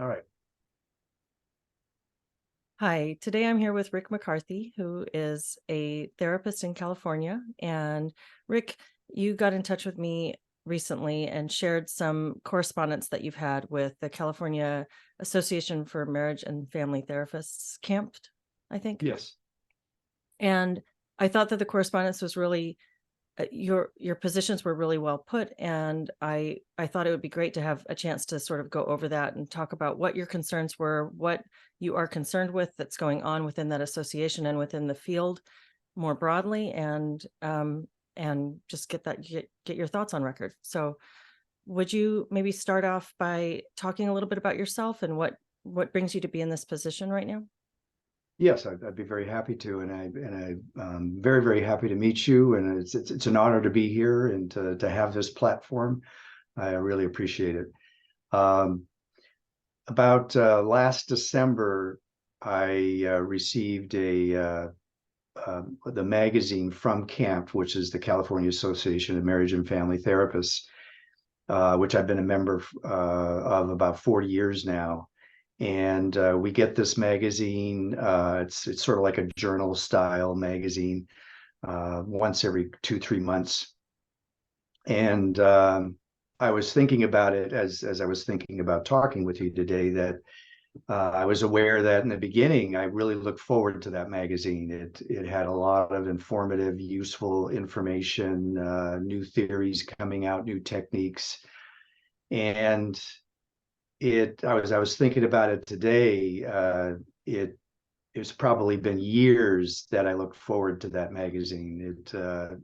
All right. Hi, today I'm here with Rick McCarthy, who is a therapist in California. And Rick, you got in touch with me recently and shared some correspondence that you've had with the California Association for Marriage and Family Therapists, CAMFT, I think. Yes. And I thought that the correspondence was really your positions were really well put, and I thought it would be great to have a chance to sort of go over that and talk about what your concerns were, what you are concerned with that's going on within that association and within the field more broadly, and just get your thoughts on record. So would you maybe start off by talking a little bit about yourself and what brings you to be in this position right now? Yes, I'd be very happy to, and I'm very, very happy to meet you. And it's an honor to be here and to have this platform. I really appreciate it. Um, about last December, I received the magazine from CAMP, which is the California Association of Marriage and Family Therapists, which I've been a member of about 40 years now. And we get this magazine. It's sort of like a journal style magazine, once every 2-3 months. And I was thinking about it as I was thinking about talking with you today, that I was aware that in the beginning I really looked forward to that magazine. It had a lot of informative, useful information, new theories coming out, new techniques, and I was thinking about it today. It's probably been years that I looked forward to that magazine.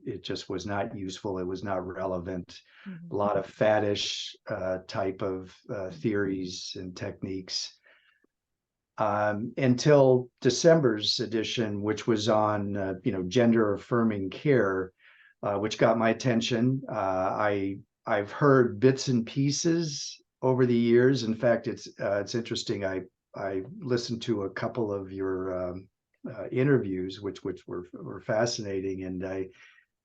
It just was not useful. It was not relevant. Mm-hmm. A lot of faddish type of theories and techniques. Until December's edition, which was on gender affirming care, which got my attention. I've heard bits and pieces over the years. In fact, it's interesting. I listened to a couple of your interviews, which were fascinating, and I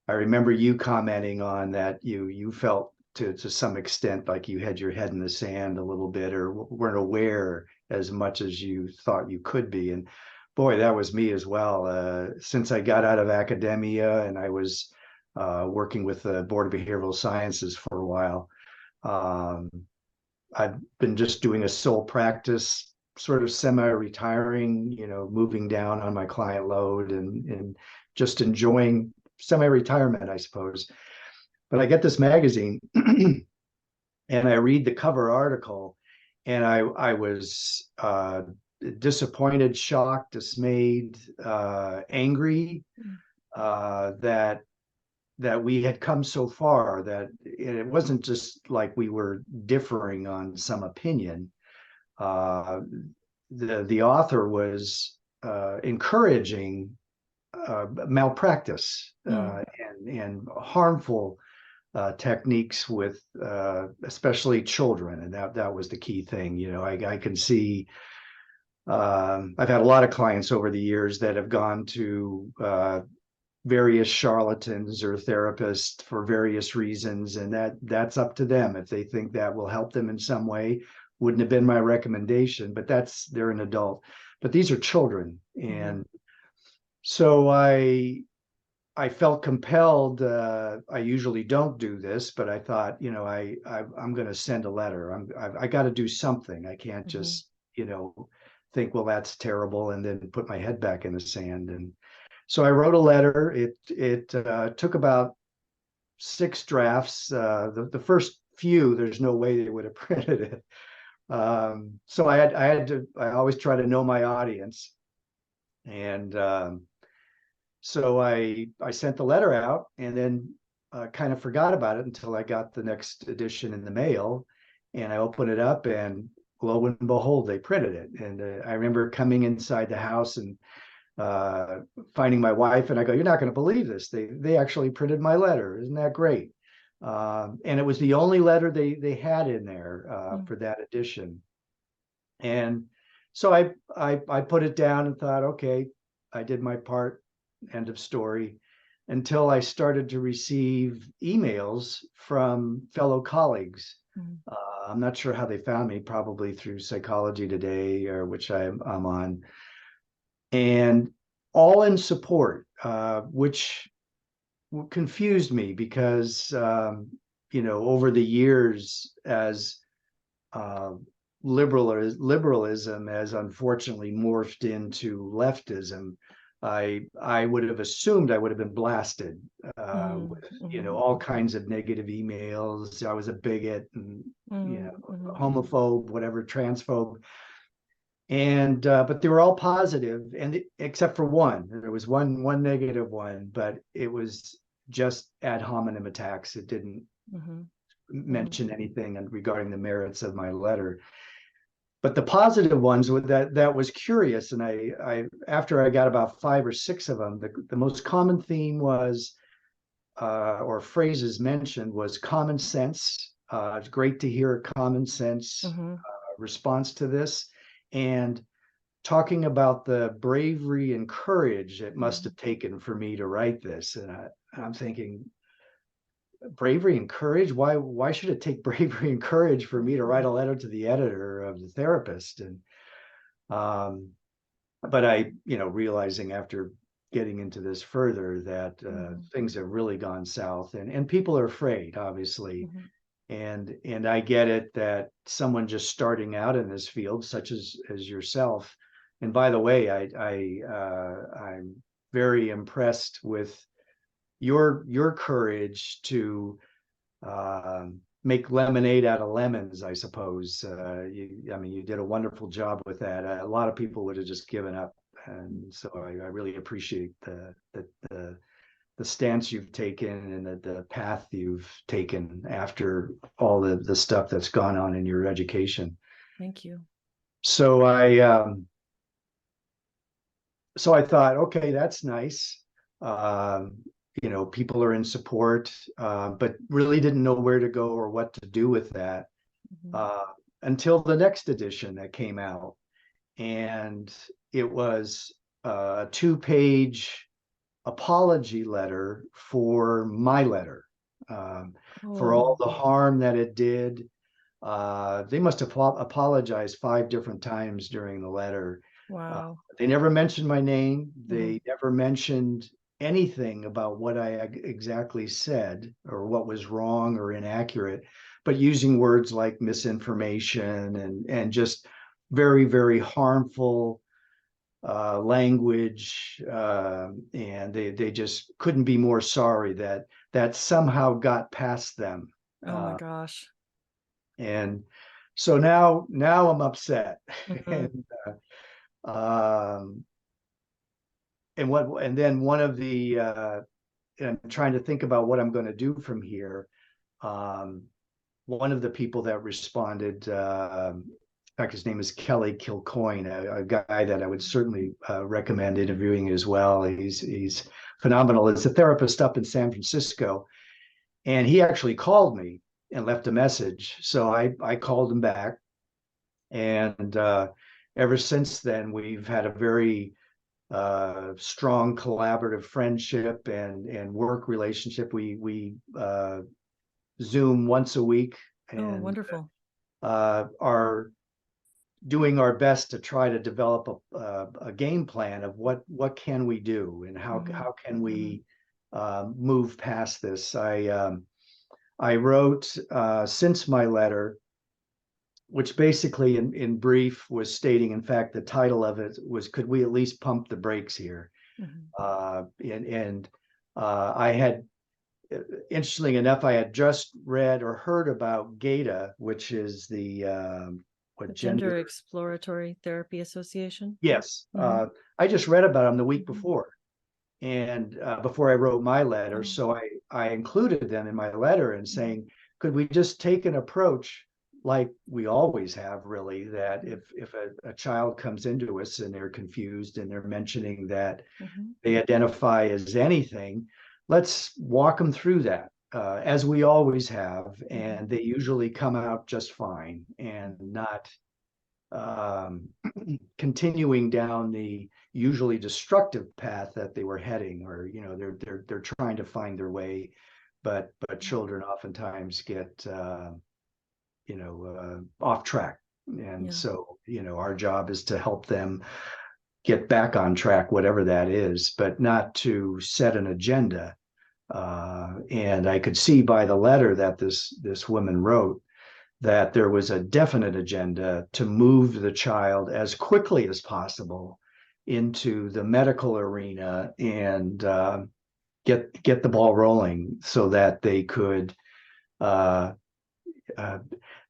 remember you commenting on that you felt to some extent like you had your head in the sand a little bit, or weren't aware as much as you thought you could be. And boy, that was me as well. Since I got out of academia and I was working with the Board of Behavioral Sciences for a while, I've been just doing a sole practice, sort of semi-retiring, moving down on my client load and just enjoying semi-retirement, I suppose. But I get this magazine and I read the cover article, and I was disappointed, shocked, dismayed, angry that we had come so far, that it wasn't just like we were differing on some opinion. The author was encouraging malpractice and harmful techniques with especially children, and that was the key thing. I can see. I've had a lot of clients over the years that have gone to various charlatans or therapists for various reasons, and that's up to them if they think that will help them in some way. Wouldn't have been my recommendation, but they're an adult. But these are children, and so I felt compelled. I usually don't do this, but I thought, I'm going to send a letter. I got to do something. I can't just, think, well, that's terrible, and then put my head back in the sand. And so I wrote a letter. It took about 6 drafts. The first few, there's no way they would have printed it. So I always try to know my audience, and so I sent the letter out, and then kind of forgot about it until I got the next edition in the mail, and I opened it up, and lo and behold, they printed it. And I remember coming inside the house and finding my wife, and I go, "You're not going to believe this. They actually printed my letter. Isn't that great?" And it was the only letter they had in there for that edition. And so I put it down and thought, okay, I did my part, end of story, until I started to receive emails from fellow colleagues Mhm. I'm not sure how they found me, probably through Psychology Today, or which I'm on, and all in support, which confused me because over the years, as uh, liberalism has unfortunately morphed into leftism, I would have assumed I would have been blasted Mhm. with Mhm. all kinds of negative emails. I was a bigot and Mhm. Mhm. homophobe, whatever, transphobe, and but they were all positive, and except for one. There was one negative one, but it was just ad hominem attacks. It didn't Mhm. Mhm. mention anything regarding the merits of my letter. But the positive ones, that was curious, and I after I got about 5 or 6 of them, the most common theme was or phrases mentioned was common sense. It's great to hear a common sense Mhm. response to this, and talking about the bravery and courage it must have taken for me to write this. And I'm thinking, bravery and courage? Why should it take bravery and courage for me to write a letter to the editor of the Therapist? And um, but I, realizing after getting into this further that Mhm. things have really gone south, and people are afraid, obviously. Mhm. And I get it that someone just starting out in this field, such as yourself. And by the way, I'm very impressed with your courage to make lemonade out of lemons, I suppose. I mean, you did a wonderful job with that. A lot of people would have just given up, and so I really appreciate the stance you've taken and the path you've taken after all the stuff that's gone on in your education. Thank you. So I thought, okay, that's nice. Um, People are in support, but really didn't know where to go or what to do with that Mhm. uh, until the next edition that came out. And it was a 2-page apology letter for my letter, for Oh, all the harm that it did. They must have apologized 5 different times during the letter. Uh, wow. they never mentioned my name. Mhm. They never mentioned anything about what I exactly said or what was wrong or inaccurate, but using words like misinformation and just very, very harmful language, and they just couldn't be more sorry that somehow got past them. Oh my Uh, gosh. and so now I'm upset. Mhm. and um, and then one of the and I'm trying to think about what I'm going to do from here. Um, One of the people that responded, in fact, his name is Kelly Kilcoyne, a guy that I would certainly recommend interviewing as well. He's phenomenal. He's a therapist up in San Francisco, and he actually called me and left a message. So I called him back, and ever since then we've had a very strong collaborative friendship and work relationship. We Zoom once a week, Oh, and wonderful. are doing our best to try to develop a game plan of what can we do and Mhm. how can Mhm. we move past this. I wrote since my letter, which basically in brief was stating, in fact, the title of it was, could we at least pump the brakes here? Mhm. And I had, interestingly enough, I had just read or heard about GATA, which is the The what Gender gender. Exploratory Therapy Association. Yes, Mhm. I just read about them the week Mhm. before, and before I wrote my letter. Oh. So I included them in my letter and Mhm. saying, could we just take an approach like we always have, really, that if a child comes into us and they're confused and they're mentioning that Mhm. they identify as anything, let's walk them through that. As we always have, Mhm. and they usually come out just fine and not um, continuing down the usually destructive path that they were heading, or they're trying to find their way, but children oftentimes get off track. And Yeah. so, our job is to help them get back on track, whatever that is, but not to set an agenda. And I could see by the letter that this woman wrote that there was a definite agenda to move the child as quickly as possible into the medical arena and get the ball rolling so that they could uh, uh,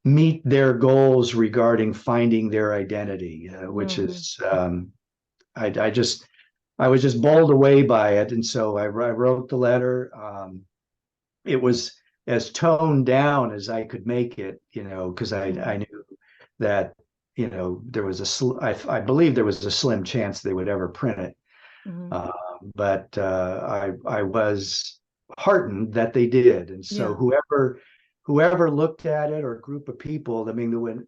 meet their goals regarding finding their identity, which is I was just bowled away by it, and so I wrote the letter. It was as toned down as I could make it, because I knew that there was I believe there was a slim chance they would ever print it. But I was heartened that they did, and so Yeah. whoever looked at it, or a group of people, I mean,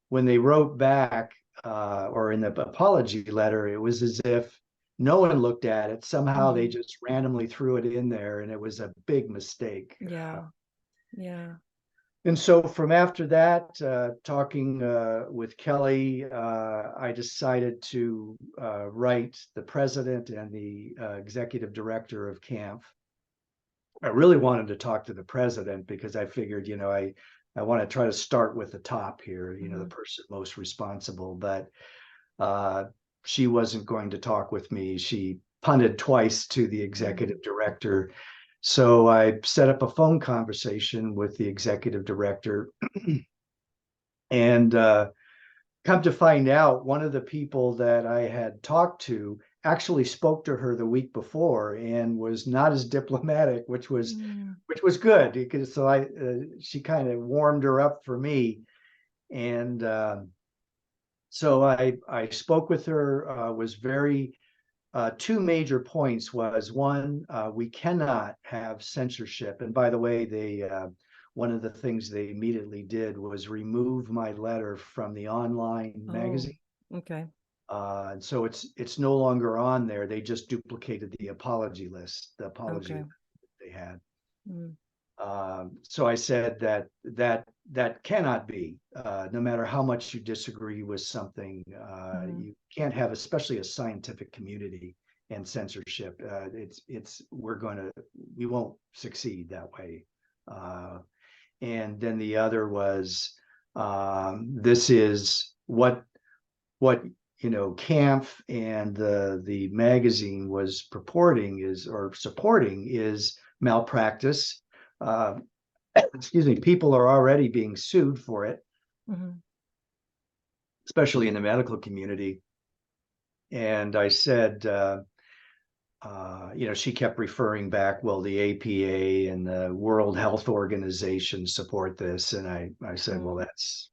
when they wrote back, or in the apology letter, it was as if no one looked at it. Somehow they just randomly threw it in there, and it was a big mistake. Yeah. Yeah. And so from after that, talking with Kelly, I decided to write the president and the executive director of CAMFT. I really wanted to talk to the president because I figured, I want to try to start with the top here, the person most responsible. But she wasn't going to talk with me. She punted twice to the executive director. So I set up a phone conversation with the executive director. And come to find out, one of the people that I had talked to actually spoke to her the week before and was not as diplomatic, which was good, because she kind of warmed her up for me. And so I spoke with her, was very two major points. Was one, we cannot have censorship. And by the way, one of the things they immediately did was remove my letter from the online magazine. Okay. And so it's no longer on there. They just duplicated the apology list, they had. So I said that cannot be. No matter how much you disagree with something, you can't have, especially a scientific community, and censorship. We won't succeed that way. And then the other was, this is what CAMF and the magazine was purporting supporting is malpractice. Excuse me, people are already being sued for it, especially in the medical community. And I said, she kept referring back, well, the APA and the World Health Organization support this. And I said, well, that's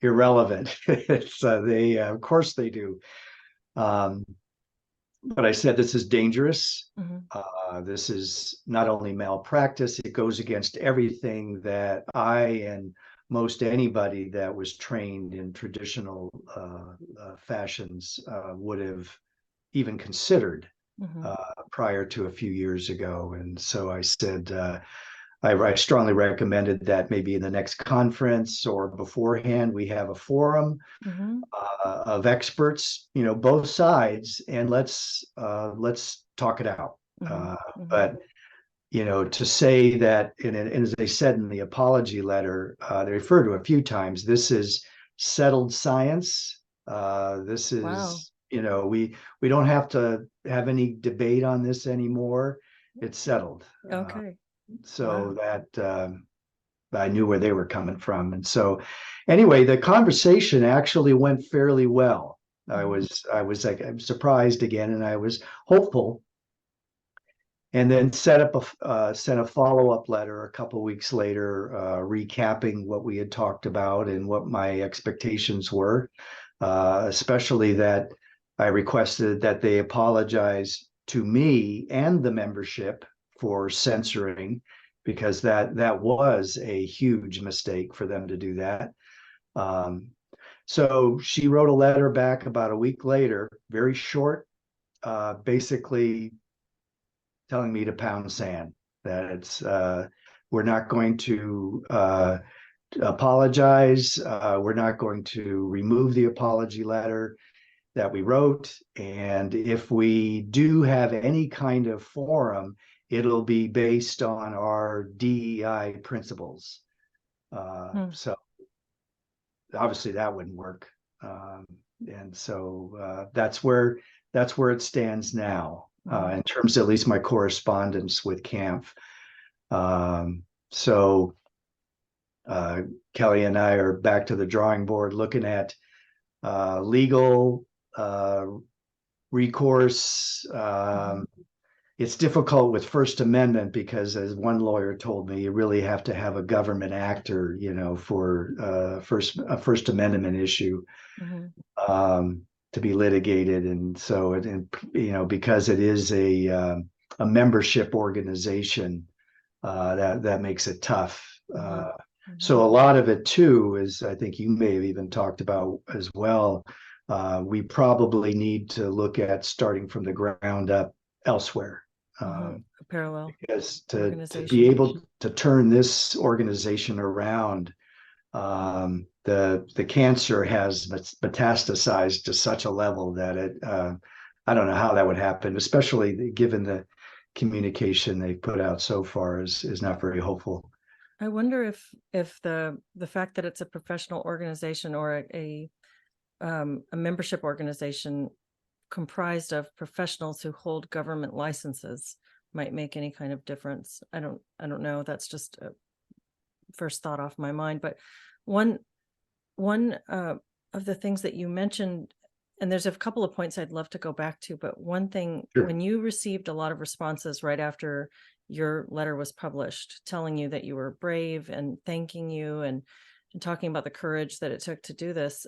irrelevant. It's of course they do. But I said, this is dangerous. This is not only malpractice, it goes against everything that I and most anybody that was trained in traditional fashions would have even considered prior to a few years ago. And so I said, I strongly recommended that maybe in the next conference or beforehand, we have a forum of experts, both sides, and let's talk it out. But to say that, and as they said in the apology letter, they refer to a few times, this is settled science. This is, we don't have to have any debate on this anymore. It's settled. Okay. So that I knew where they were coming from. And so anyway, the conversation actually went fairly well. I was like, I'm surprised again, and I was hopeful. And then sent a follow-up letter a couple of weeks later, recapping what we had talked about and what my expectations were, especially that I requested that they apologize to me and the membership for censoring, because that was a huge mistake for them to do that. So she wrote a letter back about a week later, very short, basically telling me to pound sand, that We're not going to apologize. We're not going to remove the apology letter that we wrote. And if we do have any kind of forum, it'll be based on our DEI principles. So obviously that wouldn't work. And so that's where it stands now, in terms of at least my correspondence with CAMFT. So Kelly and I are back to the drawing board looking at legal recourse. It's difficult with First Amendment because, as one lawyer told me, you really have to have a government actor, for a First Amendment issue to be litigated. And so, because it is a membership organization, that makes it tough. So a lot of it too is, I think you may have even talked about as well. We probably need to look at starting from the ground up elsewhere. A parallel, because to be able to turn this organization around, the cancer has metastasized to such a level that I don't know how that would happen, especially given the communication they've put out so far is not very hopeful. I wonder if the fact that it's a professional organization or a membership organization comprised of professionals who hold government licenses might make any kind of difference. I don't know. That's just a first thought off my mind. But one of the things that you mentioned, and there's a couple of points I'd love to go back to, but one thing, Sure. When you received a lot of responses right after your letter was published, telling you that you were brave and thanking you and talking about the courage that it took to do this,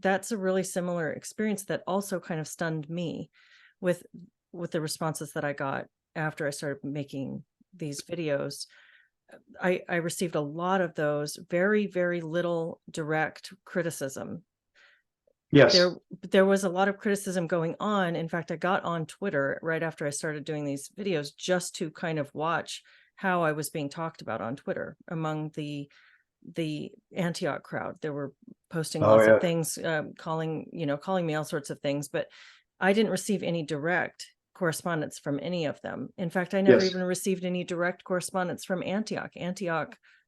that's a really similar experience that also kind of stunned me with the responses that I got after I started making these videos. I received a lot of those, very, very little direct criticism. Yes. There was a lot of criticism going on. In fact, I got on Twitter right after I started doing these videos just to kind of watch how I was being talked about on Twitter among the Antioch crowd. They were posting lots of things, calling me all sorts of things, but I didn't receive any direct correspondence from any of them. In fact, I never even received any direct correspondence from Antioch,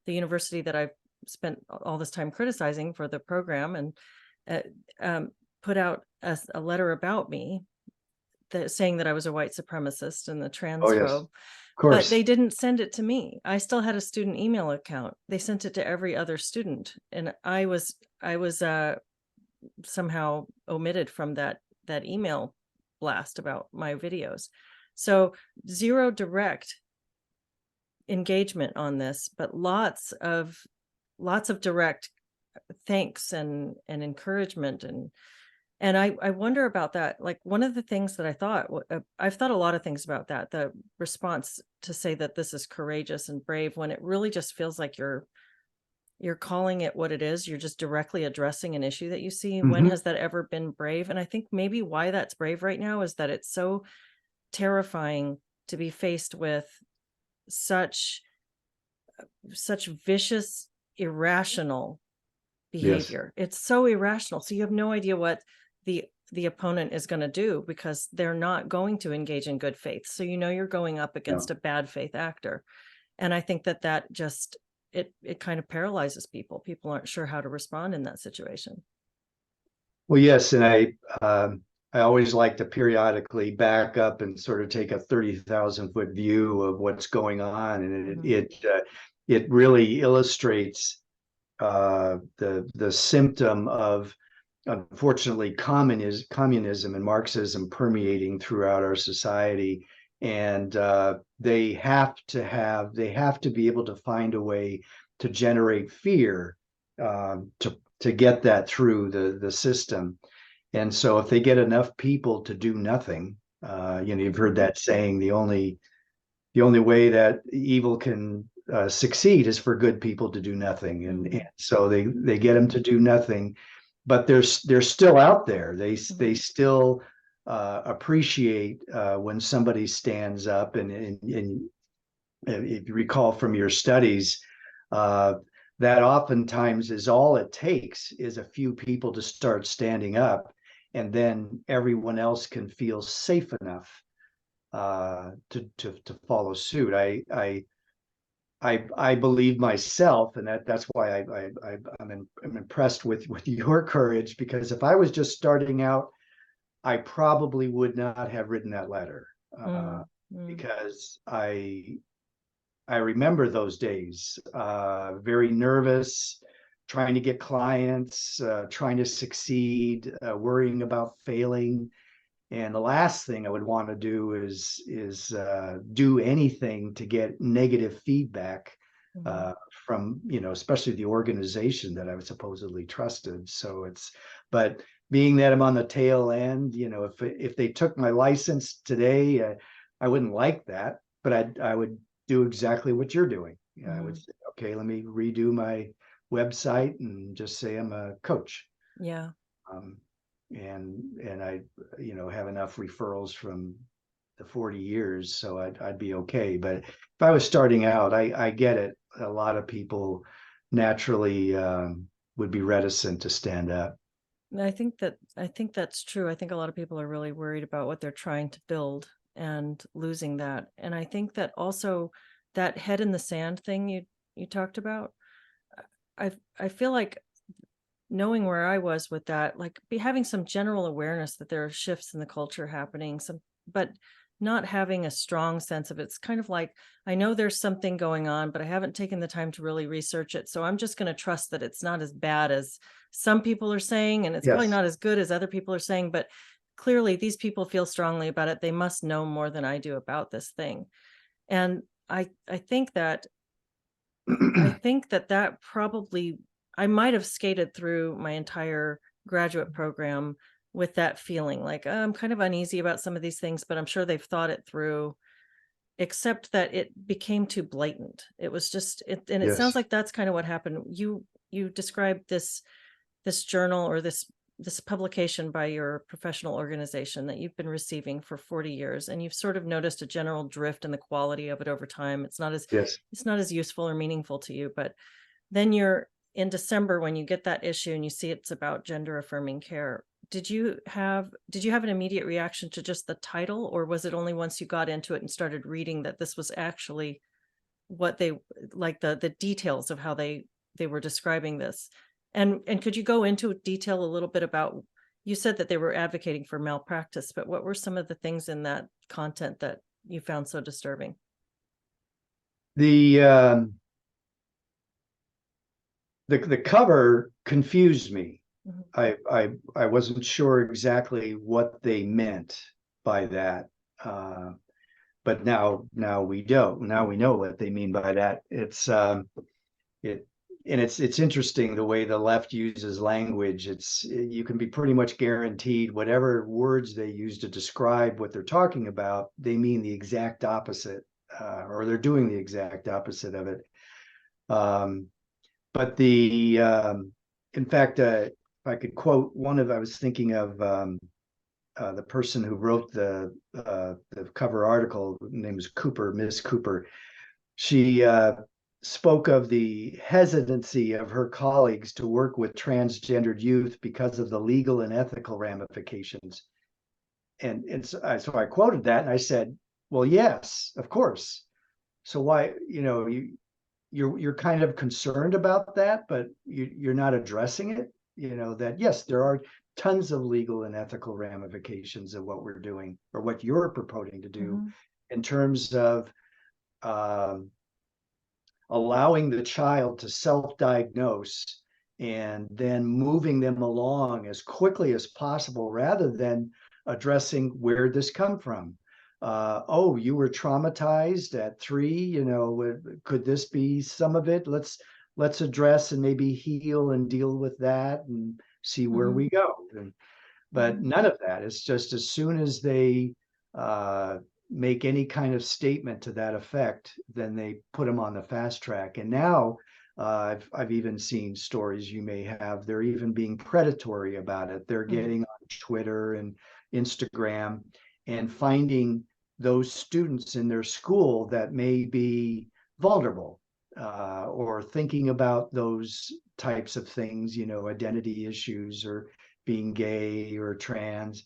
the university that I've spent all this time criticizing for the program, and put out a letter about me saying that I was a white supremacist and the transphobe. But they didn't send it to me. I still had a student email account. They sent it to every other student, and I was somehow omitted from that email blast about my videos. So zero direct engagement on this, but lots of direct thanks and encouragement, and I wonder about that. Like, one of the things that I've thought a lot of things about that, the response to say that this is courageous and brave, when it really just feels like you're calling it what it is. You're just directly addressing an issue that you see. When has that ever been brave? And I think maybe why that's brave right now is that it's so terrifying to be faced with such vicious, irrational behavior. It's so irrational. So you have no idea what the opponent is going to do, because they're not going to engage in good faith. So you're going up against a bad faith actor. And I think that just it kind of paralyzes people. People aren't sure how to respond in that situation. Well, yes, and I always like to periodically back up and sort of take a 30,000-foot view of what's going on, and it really illustrates the symptom of, unfortunately, communism and Marxism permeating throughout our society. And they have to be able to find a way to generate fear to get that through the system. And so if they get enough people to do nothing, you've heard that saying, the only way that evil can succeed is for good people to do nothing. And so they get them to do nothing, but they're still out there. They still appreciate when somebody stands up and if you recall from your studies, that oftentimes is all it takes is a few people to start standing up, and then everyone else can feel safe enough to follow suit. I believe myself, and that's why I'm impressed with your courage, because if I was just starting out, I probably would not have written that letter, because I remember those days, very nervous, trying to get clients, trying to succeed, worrying about failing. And the last thing I would want to do is do anything to get negative feedback from, especially the organization that I was supposedly trusted. So but being that I'm on the tail end, if they took my license today, I wouldn't like that, but I would do exactly what you're doing. I would say, okay, let me redo my website and just say I'm a coach. Yeah. And I, have enough referrals from the 40 years, so I'd be okay. But if I was starting out, I get it. A lot of people naturally would be reticent to stand up. I think that's true. I think a lot of people are really worried about what they're trying to build and losing that. And I think that also that head in the sand thing you talked about, I feel like knowing where I was with that, like having some general awareness that there are shifts in the culture happening, but not having a strong sense of it. It's kind of like, I know there's something going on, but I haven't taken the time to really research it. So I'm just going to trust that it's not as bad as some people are saying, and it's probably Yes. not as good as other people are saying, but clearly these people feel strongly about it. They must know more than I do about this thing. And I think that that probably, I might have skated through my entire graduate program with that feeling like, "Oh, I'm kind of uneasy about some of these things, but I'm sure they've thought it through," except that it became too blatant. It was just it, and it sounds Yes. like that's kind of what happened. You described this journal, or this publication by your professional organization that you've been receiving for 40 years, and you've sort of noticed a general drift in the quality of it over time. Yes. It's not as useful or meaningful to you. But then you're in December, when you get that issue and you see it's about gender affirming care, did you have an immediate reaction to just the title, or was it only once you got into it and started reading that this was actually what they, like, the details of how they were describing this? And could you go into detail a little bit about, you said that they were advocating for malpractice, but what were some of the things in that content that you found so disturbing? The the cover confused me. Mhm. I wasn't sure exactly what they meant by that. But now we do. Now we know what they mean by that. It and it's interesting the way the left uses language. You can be pretty much guaranteed whatever words they use to describe what they're talking about, they mean the exact opposite, or they're doing the exact opposite of it. But in fact, if I could quote I was thinking of the person who wrote the cover article. Her name is Cooper, Miss Cooper. She spoke of the hesitancy of her colleagues to work with transgendered youth because of the legal and ethical ramifications. And so I quoted that and I said, well, yes, of course. So why, you're kind of concerned about that, but you're not addressing it, that yes, there are tons of legal and ethical ramifications of what we're doing, or what you're proposing to do, Mhm. in terms of um, allowing the child to self-diagnose and then moving them along as quickly as possible, rather than addressing where this come from. Oh, you were traumatized at 3, could this be some of it? Let's address and maybe heal and deal with that and see where Mhm. we go. But Mhm. none of that. It's just as soon as they make any kind of statement to that effect, then they put them on the fast track. And now I've even seen stories you may have. They're even being predatory about it. They're Mhm. getting on Twitter and Instagram and finding those students in their school that may be vulnerable, or thinking about those types of things, identity issues or being gay or trans,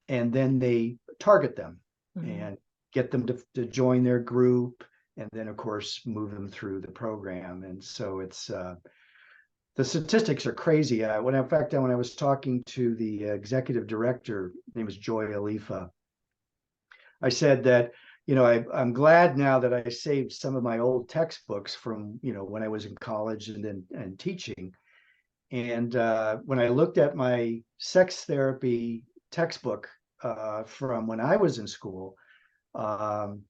and then they target them and get them to join their group, and then of course move them through the program. And so it's the statistics are crazy. In fact, when I was talking to the executive director, her name is Joy Alifa, I said that, I'm glad now that I saved some of my old textbooks from, when I was in college and teaching. And when I looked at my sex therapy textbook from when I was in school, um,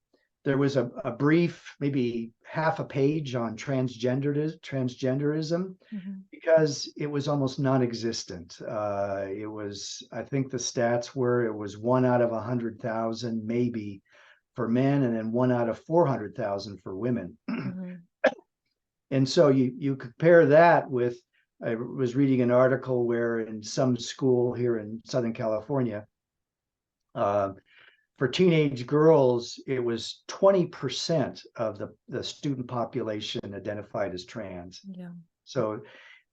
there was a brief, maybe half a page on transgenderism, because it was almost non-existent. It was, I think the stats were, it was 1 out of 100,000 maybe for men, and then 1 out of 400,000 for women. And so you compare that with, I was reading an article where in some school here in Southern California, for teenage girls, it was 20% of the student population identified as trans. Yeah. So,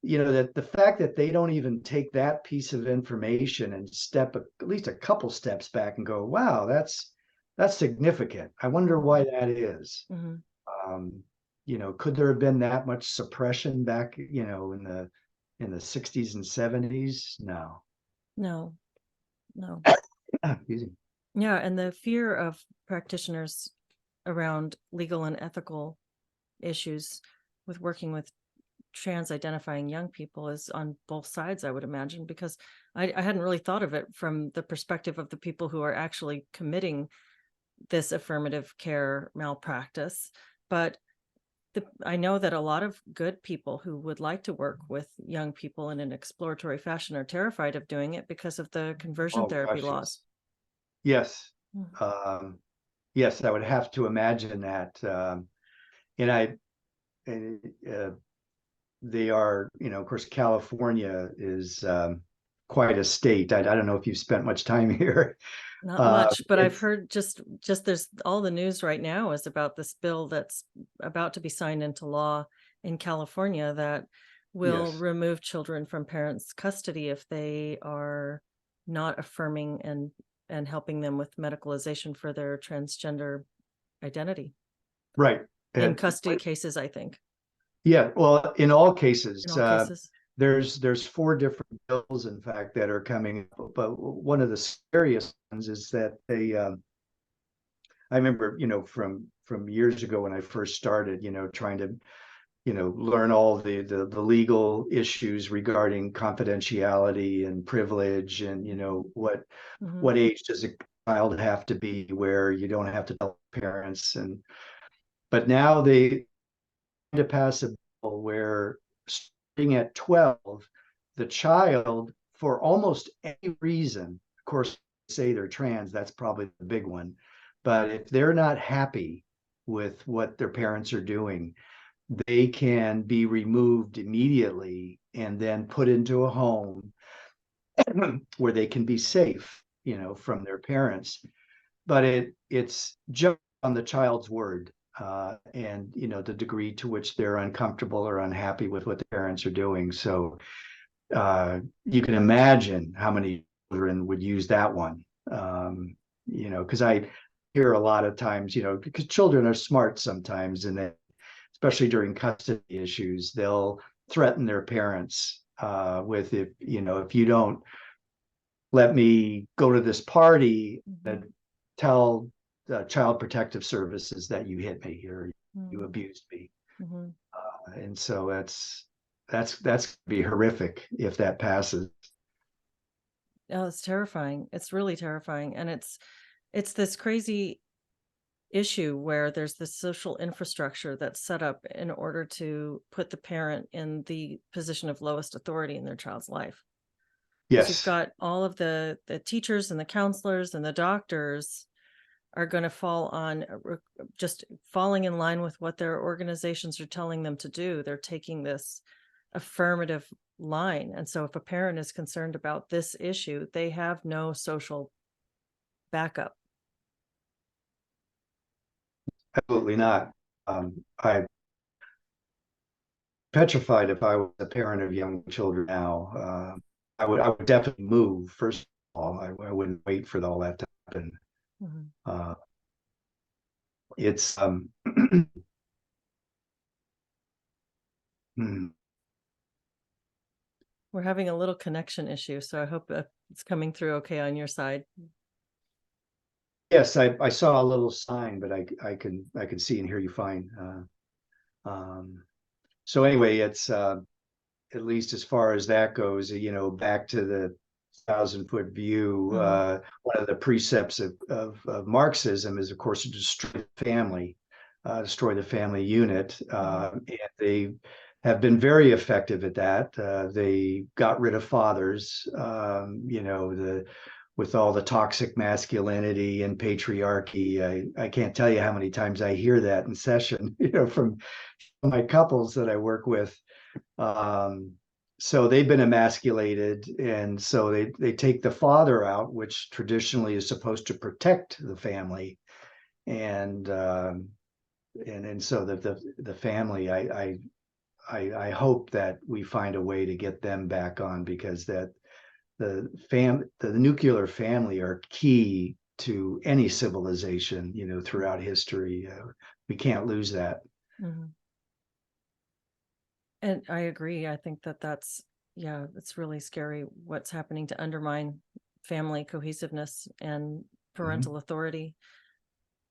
that the fact that they don't even take that piece of information and step at least a couple steps back and go, wow, that's significant. I wonder why that is. Could there have been that much suppression back, in the 60s and 70s? No. No. Easy. Yeah, and the fear of practitioners around legal and ethical issues with working with trans identifying young people is on both sides, I would imagine, because I hadn't really thought of it from the perspective of the people who are actually committing this affirmative care malpractice. But I know that a lot of good people who would like to work with young people in an exploratory fashion are terrified of doing it because of the conversion therapy gosh, laws. Yes. Yes, I would have to imagine that. They are, of course, California is quite a state. I don't know if you've spent much time here. Not much, but I've heard just there's all the news right now is about this bill that's about to be signed into law in California that will remove children from parents' custody if they are not affirming and helping them with medicalization for their transgender identity. Right. In custody cases, I think. Yeah, well, in all cases. In all cases. There's 4 different bills, in fact, that are coming up. But one of the scariest ones is that I remember, from years ago when I first started, trying to, learn all the legal issues regarding confidentiality and privilege, and, what age does a child have to be where you don't have to tell parents. But now they to pass a bill where starting at 12, the child, for almost any reason, of course, say they're trans, that's probably the big one. But if they're not happy with what their parents are doing, they can be removed immediately and then put into a home where they can be safe, from their parents. But it's just on the child's word. And the degree to which they're uncomfortable or unhappy with what the parents are doing. So you can imagine how many children would use that one. Because I hear a lot of times, because children are smart sometimes, and especially during custody issues, they'll threaten their parents with, if you don't let me go to this party, and tell Child Protective Services that you hit me or you abused me. And so that's be horrific if that passes. Oh, it's terrifying. It's really terrifying. And it's this crazy issue where there's this social infrastructure that's set up in order to put the parent in the position of lowest authority in their child's life. Yes. You've got all of the teachers and the counselors and the doctors are going to fall on just falling in line with what their organizations are telling them to do. They're taking this affirmative line. And so if a parent is concerned about this issue, they have no social backup. absolutely not. I'm petrified if I was a parent of young children now. I would definitely move. First of all, I wouldn't wait for all that to happen. Mhm. Uh, it's hmm. We're having a little connection issue, so I hope that it's coming through okay on your side. Yes, I saw a little sign, but I can see and hear you fine. So anyway, it's at least as far as that goes, back to the 1,000-foot view. Mhm. One of the precepts of Marxism is, of course, to destroy the family unit, and they have been very effective at that. They got rid of fathers, with all the toxic masculinity and patriarchy. I can't tell you how many times I hear that in session, from my couples that I work with. Um, so they've been emasculated, and so they take the father out, which traditionally is supposed to protect the family, and so the family. I hope that we find a way to get them back on, because the nuclear family are key to any civilization, throughout history. We can't lose that. Mhm. And I agree. I think that yeah, it's really scary what's happening to undermine family cohesiveness and Mhm. parental authority.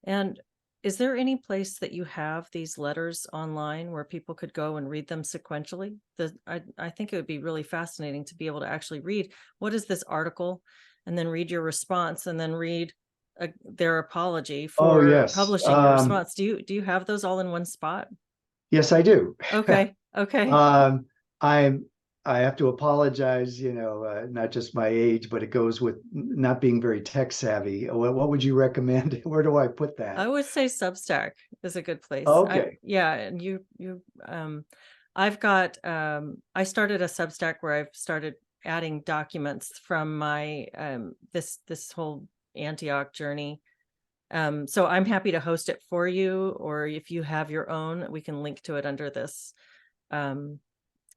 And is there any place that you have these letters online where people could go and read them sequentially? I think it would be really fascinating to be able to actually read what is this article, and then read your response, and then read their apology Oh, for yes. publishing your response. Do you have those all in one spot? Yes, I do. Okay. Okay. Um, I'm I have to apologize, not just my age, but it goes with not being very tech savvy. What would you recommend? Where do I put I that? would say Substack is a good place. Okay. Yeah, and I've got I started a Substack where I've started adding documents from my this whole Antioch journey. So I'm happy to host it for you, or if you have your own, we can link to it um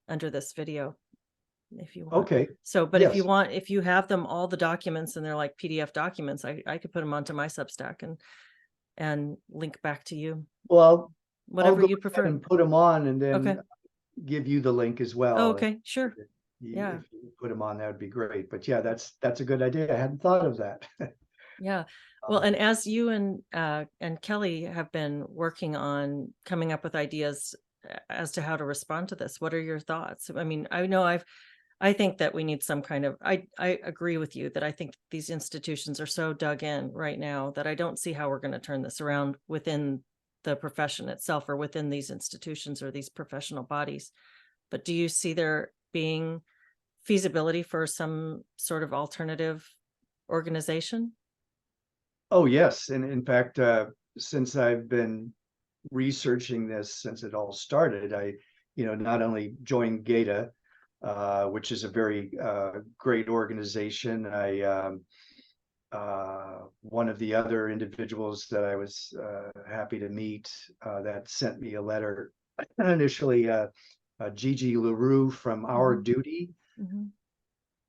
under this video if you want. Okay. So, but Yes. if you have them, all the documents, and they're like PDF documents, I could put them onto my Substack and link back to you, Well, I'll whatever go you ahead prefer. and put them on, and then Okay. give you the link as Oh, well. okay. Sure. Yeah. If you put them on, that would be great. But yeah, that's a good idea. I hadn't thought of that. Yeah. Well, Um, and as you and Kelly have been working on coming up with ideas as to how to respond to this, what are your thoughts? I mean, I think that we need some kind of I agree with you that I think these institutions are so dug in right now that I don't see how we're going to turn this around within the profession itself, or within these institutions or these professional bodies. But do you see there being feasibility for some sort of alternative organization? oh, yes. And in fact, since I've been researching this since it all started, I, not only joined GATA, which is a very great organization. One of the other individuals that I was happy to meet, that sent me a letter initially, Gigi LaRue from Our Mhm, Duty. mhm.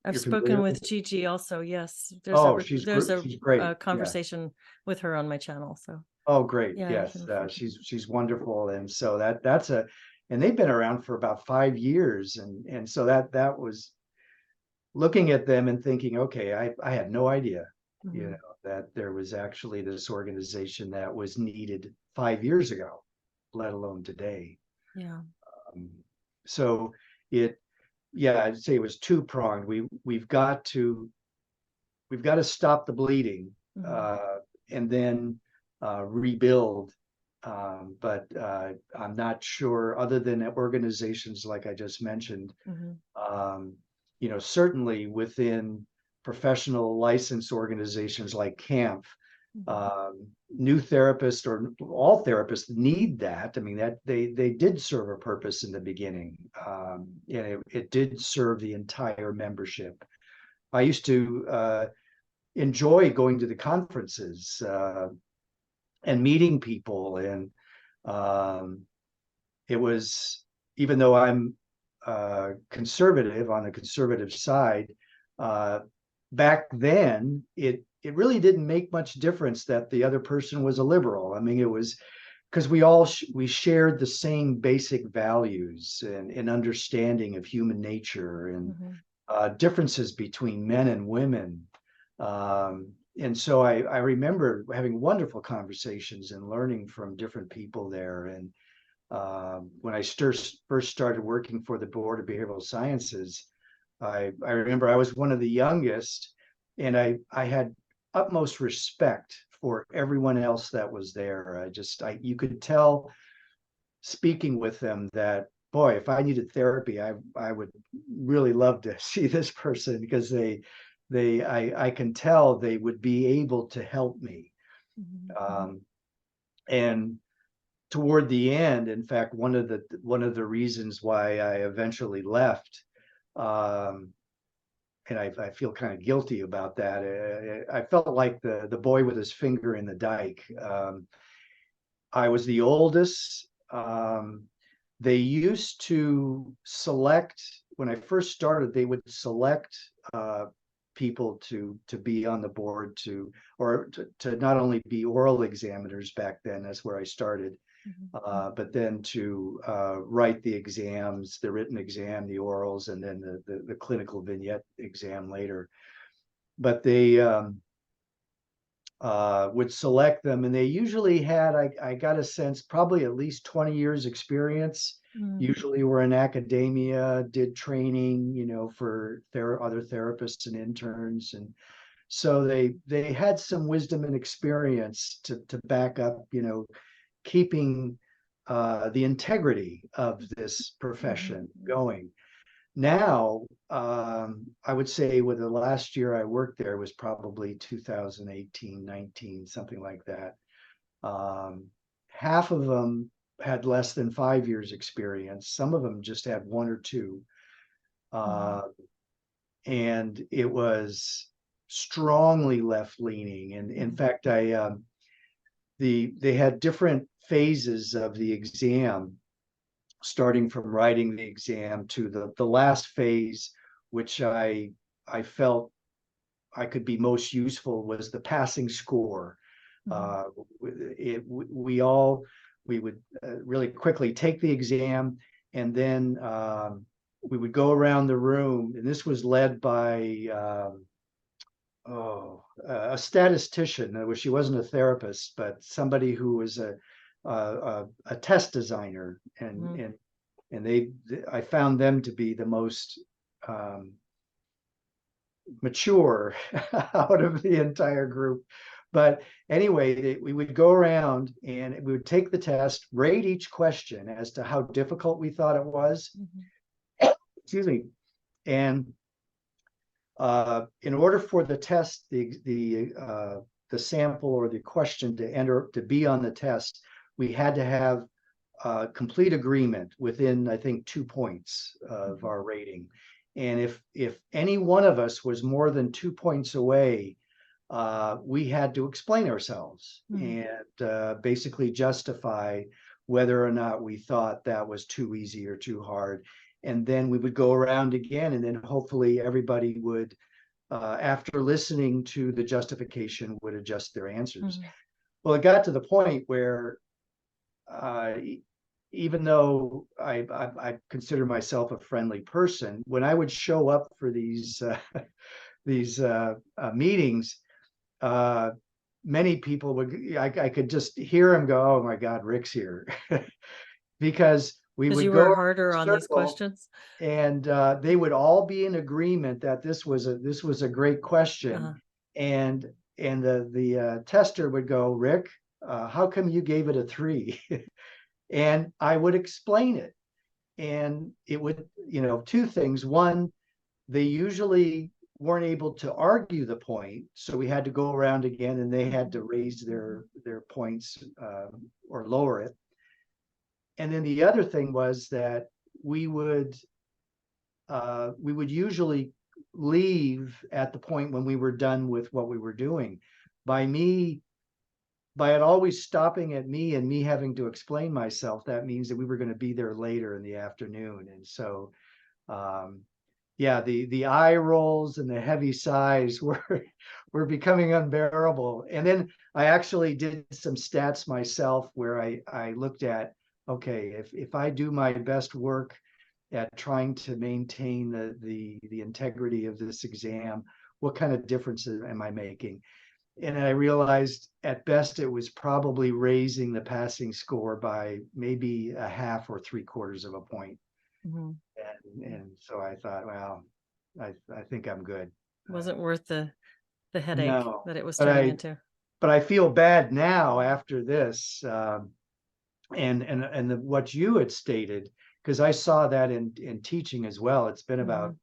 I've You're spoken familiar with with her? Gigi also. Yes, Oh, there's she's great. a Yeah. conversation with her on my channel. So Oh, great. yeah, I can Yes. refer to. She's wonderful. And so and they've been around for about 5 years. And so that was looking at them and thinking, okay, I had no idea, Mhm. that there was actually this organization that was needed 5 years ago, let alone today. Yeah. Um, so it, yeah, I'd say it was two pronged. We've got to stop the bleeding, Mhm, uh, and then rebuild. But I'm not sure, other than organizations like I just mentioned, mhm, um, certainly within professional license organizations like CAMFT, mhm. new therapists or all therapists need that. I mean, that they did serve a purpose in the beginning, and it did serve the entire membership. I used to enjoy going to the conferences, and meeting people. And it was, even though I'm conservative, on the conservative side, back then it really didn't make much difference that the other person was a liberal. I mean, it was because we shared the same basic values and understanding of human nature, and differences between men and women. And so I remember having wonderful conversations and learning from different people there. And when I first started working for the Board of Behavioral Sciences, I remember I was one of the youngest, and I had utmost respect for everyone else that was there. You could tell, speaking with them, that boy, if I needed therapy, I would really love to see this person, because I can tell they would be able to help me. And toward the end, in fact, one of the reasons why I eventually left, and I feel kind of guilty about that. I felt like the boy with his finger in the dike. I was the oldest. They used to select, when I first started, they would select people to be on the board, to not only be oral examiners back then, that's where I started, but then to write the exams, the written exam, the orals, and then the clinical vignette exam later. But they would select them, and they usually had, I got a sense, probably at least 20 years experience. Usually were in academia, did training, for other therapists and interns. And so they had some wisdom and experience to back up, keeping the integrity of this profession going. Now, I would say with the last year I worked there was probably 2018, 19, something like that. Half of them had less than 5 years experience. Some of them just had 1 or 2. And it was strongly left leaning. And in fact, they had different phases of the exam, starting from writing the exam to the last phase, which I felt I could be most useful, was the passing score. We would really quickly take the exam, and then we would go around the room, and this was led by a statistician. She wasn't a therapist, but somebody who was a test designer, and I found them to be the most mature out of the entire group. But anyway, we would go around and we would take the test, rate each question as to how difficult we thought it was. Excuse me. And in order for the test, the sample or the question to be on the test, we had to have complete agreement within, I think, 2 points of our rating. And if any one of us was more than 2 points away, we had to explain ourselves and basically justify whether or not we thought that was too easy or too hard. And then we would go around again, and then hopefully everybody would, after listening to the justification, would adjust their answers. Well, it got to the point where even though I consider myself a friendly person, when I would show up for these meetings, many people would, I could just hear them go, "Oh my God, Rick's here," because we would you go were harder on these circle, questions, and they would all be in agreement that this was a great question, and the tester would go, "Rick, how come you gave it a 3?" And I would explain it, and it would, 2 things. One, they usually weren't able to argue the point, so we had to go around again, and they had to raise their points or lower it. And then the other thing was that we would usually leave at the point when we were done with what we were doing. By me by it always stopping at me and me having to explain myself, that means that we were going to be there later in the afternoon. And so, yeah, the eye rolls and the heavy sighs were becoming unbearable. And then I actually did some stats myself where I looked at, okay, if I do my best work at trying to maintain the integrity of this exam, what kind of difference am I making? And I realized at best it was probably raising the passing score by maybe a half or 3/4 of a point. Mm-hmm. And so I thought, well, I think I'm good. Wasn't worth the headache No, that it was but turning into. I feel bad now after this, and what you had stated, because I saw that in teaching as well. It's been about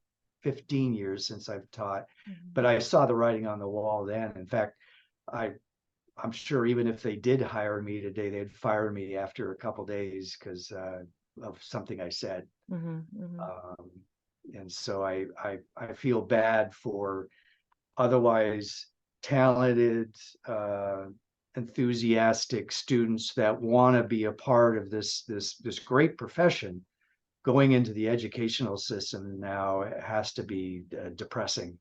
15 years since I've taught, but I saw the writing on the wall then. In fact, I'm sure even if they did hire me today, they'd fire me after a couple days because of something I said. And so I feel bad for otherwise talented, enthusiastic students that want to be a part of this great profession. Going into the educational system now has to be depressing.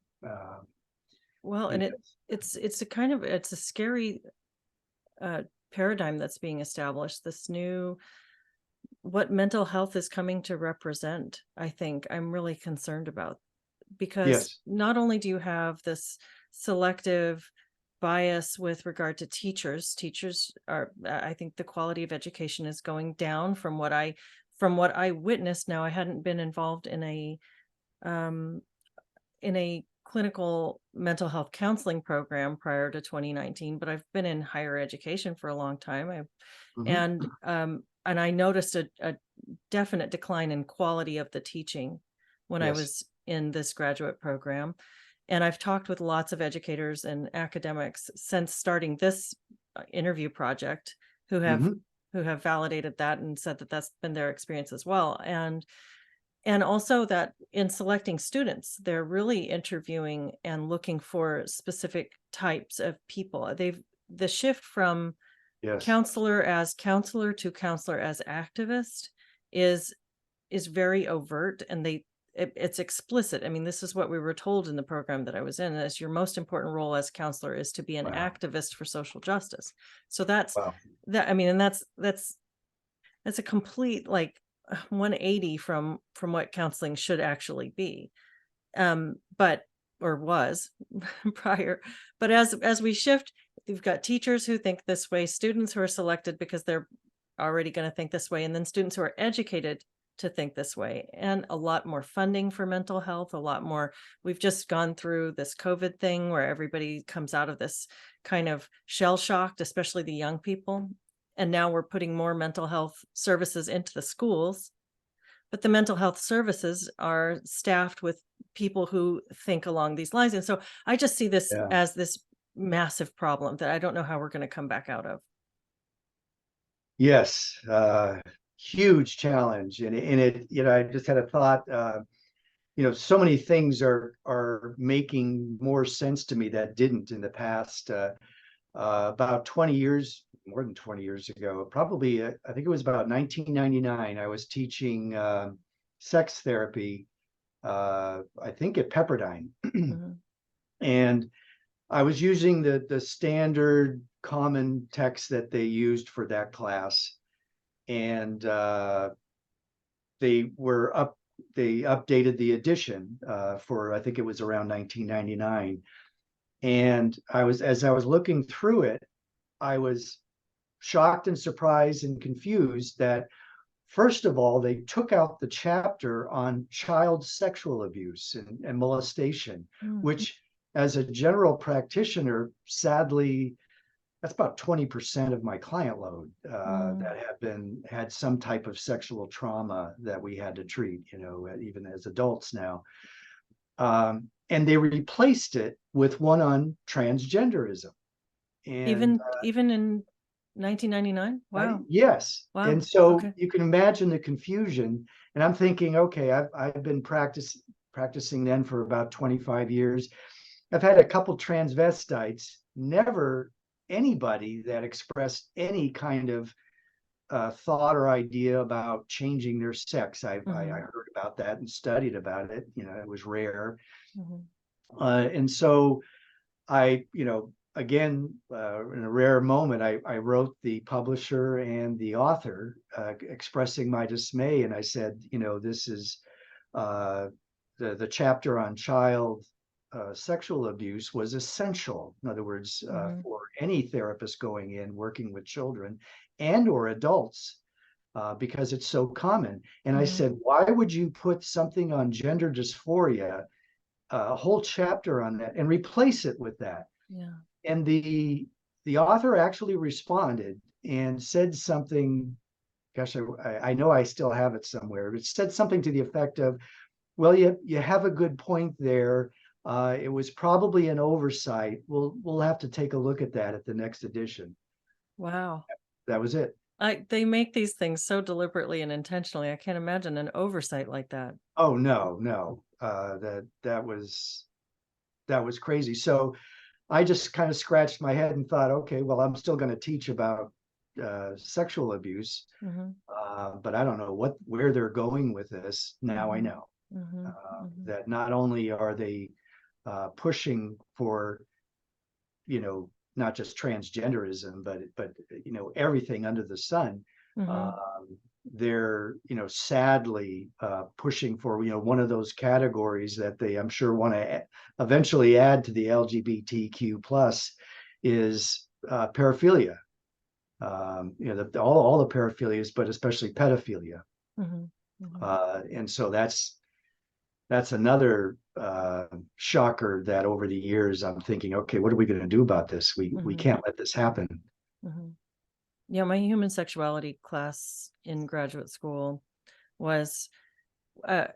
Well, and it's a kind of, it's a scary paradigm that's being established. This new, what mental health is coming to represent, I think I'm really concerned about, because Yes. not only do you have this selective bias with regard to teachers are, I think the quality of education is going down from what I witnessed. Now, I hadn't been involved in a clinical mental health counseling program prior to 2019, but I've been in higher education for a long time. And I noticed a definite decline in quality of the teaching when I was in this graduate program. And I've talked with lots of educators and academics since starting this interview project who have validated that and said that that's been their experience as well. And also that in selecting students, they're really interviewing and looking for specific types of people. The shift from counselor to counselor as activist is very overt, and it's explicit. I mean, this is what we were told in the program that I was in, is your most important role as counselor is to be an activist for social justice. So that's that. I mean, and that's a complete, like, 180 from what counseling should actually be, or was prior. But as we shift, you've got teachers who think this way, students who are selected because they're already going to think this way, and then students who are educated to think this way, and a lot more funding for mental health, a lot more. We've just gone through this COVID thing where everybody comes out of this kind of shell shocked, especially the young people. And now we're putting more mental health services into the schools, but the mental health services are staffed with people who think along these lines. And so I just see this as this massive problem that I don't know how we're going to come back out of. Yes, huge challenge. And it, I just had a thought, so many things are making more sense to me that didn't in the past. About 20 years, more than 20 years ago, probably, I think it was about 1999, I was teaching sex therapy, I think at Pepperdine. And I was using the standard common text that they used for that class. And they updated the edition for, I think it was around 1999. And as I was looking through it, I was shocked and surprised and confused that, first of all, they took out the chapter on child sexual abuse and molestation, which, as a general practitioner, sadly, that's about 20% of my client load that had some type of sexual trauma that we had to treat, even as adults now. And they replaced it with one on transgenderism. And even in 1999? Wow. Yes. Wow. And so you can imagine the confusion. And I'm thinking, okay, I've been practicing then for about 25 years. I've had a couple transvestites, never anybody that expressed any kind of thought or idea about changing their sex. I heard about that and studied about it. It was rare. And so I, again, in a rare moment, I wrote the publisher and the author expressing my dismay. And I said, this is the chapter on child sexual abuse was essential. In other words, for any therapist going in, working with children and or adults, because it's so common. And I said, why would you put something on gender dysphoria, a whole chapter on that, and replace it with that? Yeah. And the author actually responded and said something, gosh, I know I still have it somewhere. It said something to the effect of, well, you have a good point there. It was probably an oversight. We'll have to take a look at that at the next edition. Wow. That was it. They make these things so deliberately and intentionally. I can't imagine an oversight like that. Oh, no. That was crazy. So I just kind of scratched my head and thought, okay, well, I'm still going to teach about sexual abuse, but I don't know where they're going with this. Now I know that not only are they pushing for, not just transgenderism, but everything under the sun. They're sadly pushing for one of those categories that they, I'm sure, want to eventually add to the LGBTQ plus is paraphilia. All the paraphilias, but especially pedophilia. And so that's another shocker that over the years I'm thinking, okay, what are we going to do about this? We can't let this happen. Yeah, my human sexuality class in graduate school was, I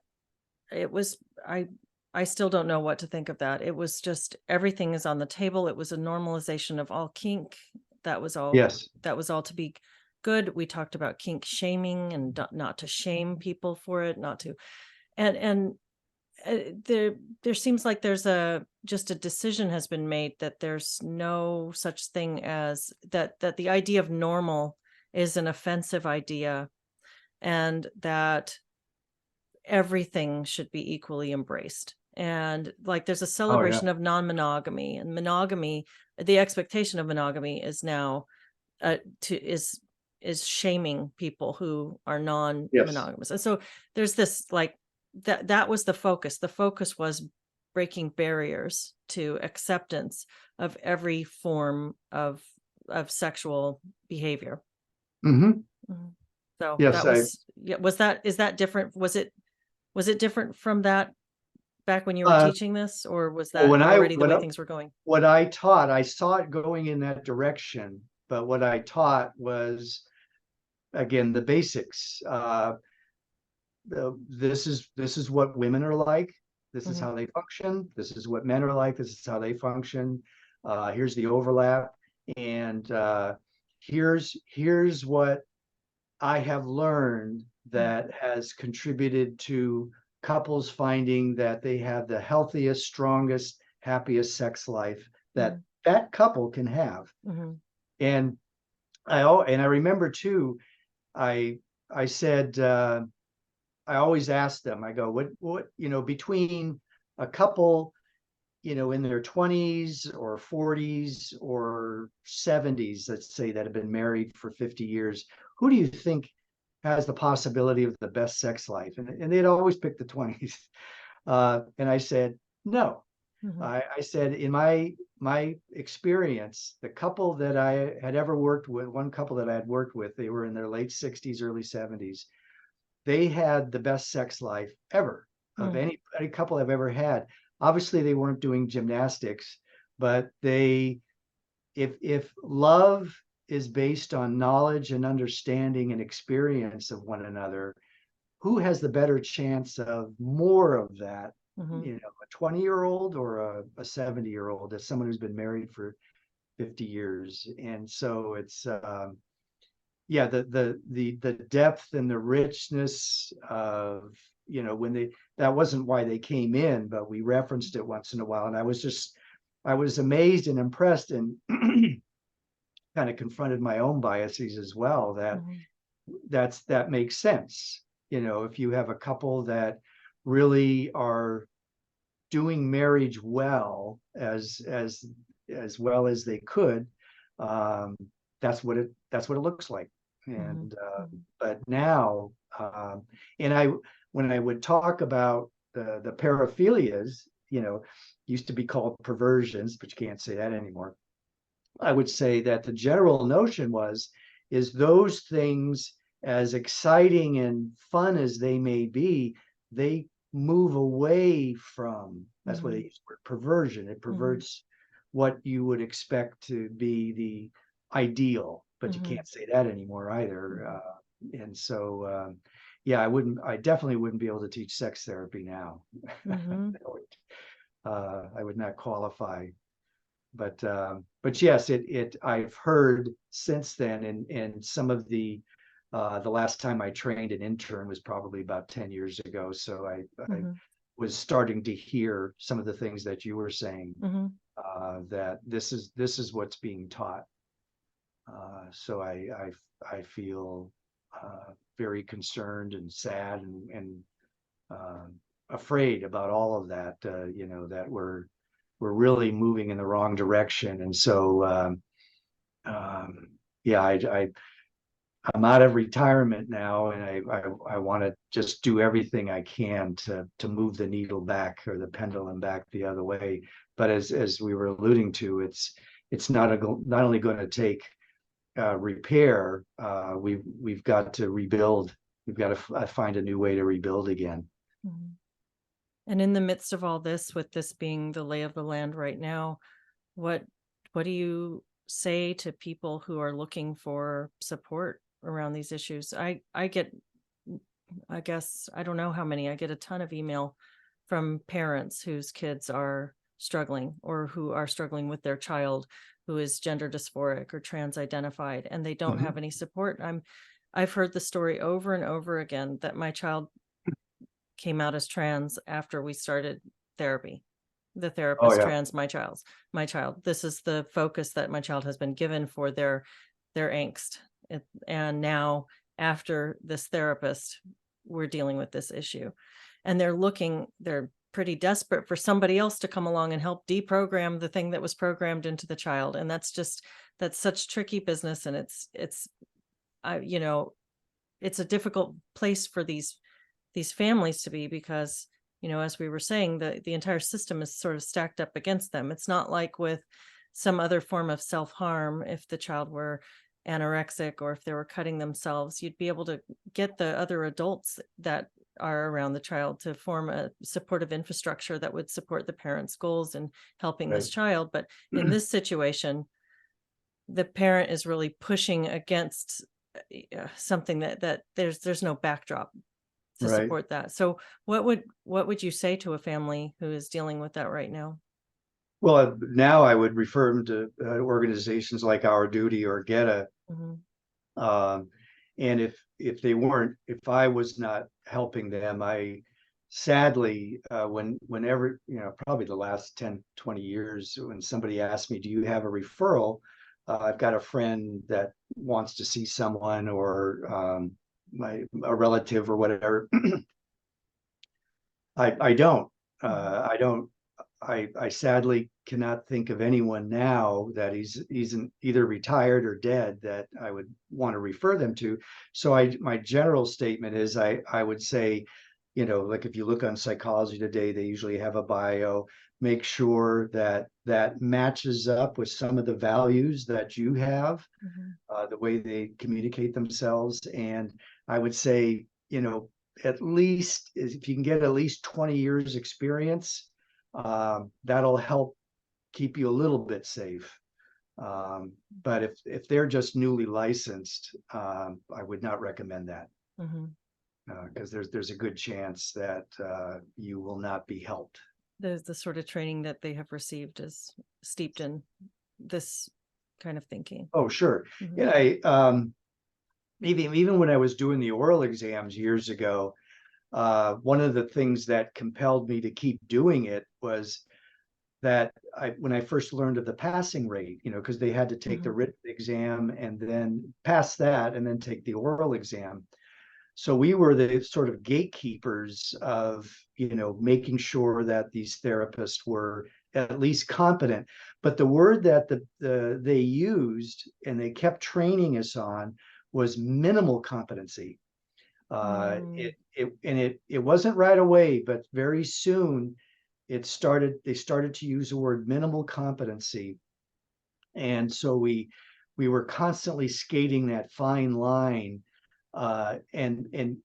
still don't know what to think of that. It was just, everything is on the table. It was a normalization of all kink. That was all. Yes. That was all to be good. We talked about kink shaming and not to shame people for it, not to, and there seems like there's just a decision has been made that there's no such thing as that the idea of normal is an offensive idea, and that everything should be equally embraced. And like there's a celebration of non-monogamy, and monogamy, the expectation of monogamy is now is shaming people who are non-monogamous. And so there's this like that was the focus. The focus was breaking barriers to acceptance of every form of sexual behavior. So yes, that was, is that different? Was it different from that back when you were teaching this, or was that already the way things were going? What I taught, I saw it going in that direction, but what I taught was, again, the basics. This is what women are like. This is how they function. This is what men are like. This is how they function. Here's the overlap, and here's what I have learned that has contributed to couples finding that they have the healthiest, strongest, happiest sex life that that couple can have. And I remember too, I said, I always ask them, I go, what, between a couple, in their 20s or 40s or 70s, let's say, that have been married for 50 years, who do you think has the possibility of the best sex life? And they'd always pick the 20s. And I said, no. I said, in my experience, the couple that I had ever worked with, one couple that I had worked with, they were in their late 60s, early 70s. They had the best sex life ever of any couple I've ever had. Obviously, they weren't doing gymnastics, but if love is based on knowledge and understanding and experience of one another, who has the better chance of more of that? A 20-year-old or a 70-year-old, as someone who's been married for 50 years. And so it's the depth and the richness of, when that wasn't why they came in, but we referenced it once in a while. And I was amazed and impressed. And kind of confronted my own biases as well, that that makes sense. You know, if you have a couple that really are doing marriage well, as well as they could, that's what it looks like. And but now, and when I would talk about the paraphilias, you know, used to be called perversions, but you can't say that anymore. I would say that the general notion is those things, as exciting and fun as they may be, they move away from, that's why they use the word perversion. It perverts what you would expect to be the ideal, but you can't say that anymore either. And so, yeah, I definitely wouldn't be able to teach sex therapy now. I would not qualify. But yes, I've heard since then, and some of the last time I trained an intern was probably about 10 years ago. So I was starting to hear some of the things that you were saying, that this is what's being taught. So I feel very concerned and sad and afraid about all of that. You know, that we're really moving in the wrong direction. And so, yeah, I'm out of retirement now, and I want to just do everything I can to move the needle back, or the pendulum back, the other way. But as we were alluding to, it's not only going to take repair. We've got to rebuild. We've got to find a new way to rebuild again. And in the midst of all this, with this being the lay of the land right now, what do you say to people who are looking for support around these issues? I get, I guess, I don't know how many, I get a ton of email from parents whose kids are struggling, or who are struggling with their child who is gender dysphoric or trans identified, and they don't have any support. I've heard the story over and over again that my child came out as trans after we started therapy. The therapist trans my child. This is the focus that my child has been given for their angst. And now, after this therapist, we're dealing with this issue. And they're pretty desperate for somebody else to come along and help deprogram the thing that was programmed into the child. And that's such tricky business. And it's a difficult place for these families to be, because, you know, as we were saying, the entire system is sort of stacked up against them. It's not like with some other form of self-harm. If the child were anorexic, or if they were cutting themselves, you'd be able to get the other adults that are around the child to form a supportive infrastructure that would support the parents' goals in helping this child. But in this situation, the parent is really pushing against something that there's no backdrop to support that. So what would you say to a family who is dealing with that right now? Well, now I would refer them to organizations like Our Duty or GETA. And if I was not helping them, I sadly, whenever, you know, probably the last 10, 20 years, when somebody asked me, do you have a referral? I've got a friend that wants to see someone, or a relative or whatever. I don't. I sadly cannot think of anyone now that he's either retired or dead that I would want to refer them to. So my general statement is I would say, you know, like if you look on Psychology Today, they usually have a bio. Make sure that matches up with some of the values that you have, the way they communicate themselves. And I would say, you know, at least if you can get at least 20 years experience, that'll help keep you a little bit safe. But if they're just newly licensed, I would not recommend that, because there's a good chance that you will not be helped. The sort of training that they have received is steeped in this kind of thinking. Oh, sure. Yeah, even when I was doing the oral exams years ago, one of the things that compelled me to keep doing it was that when I first learned of the passing rate, because they had to take the Mhm. written exam and then pass that and then take the oral exam. So we were the sort of gatekeepers of, making sure that these therapists were at least competent. But the word that they used and they kept training us on was minimal competency. Mm. It wasn't right away, but very soon they started to use the word minimal competency. And so we were constantly skating that fine line. And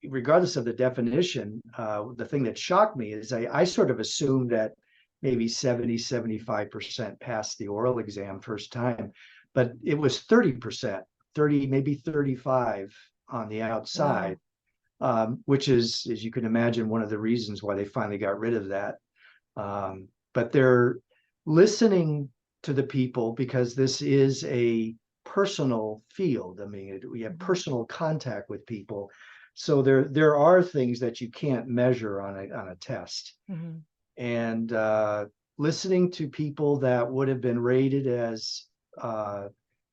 regardless of the definition, the thing that shocked me is I sort of assumed that maybe 75% passed the oral exam first time, but it was 30%, 30, maybe 35 on the outside, Wow. which is, as you can imagine, one of the reasons why they finally got rid of that. But they're listening to the people because this is a personal field. I mean, we have Mhm. personal contact with people. So there are things that you can't measure on a test. Mhm. And listening to people that would have been rated as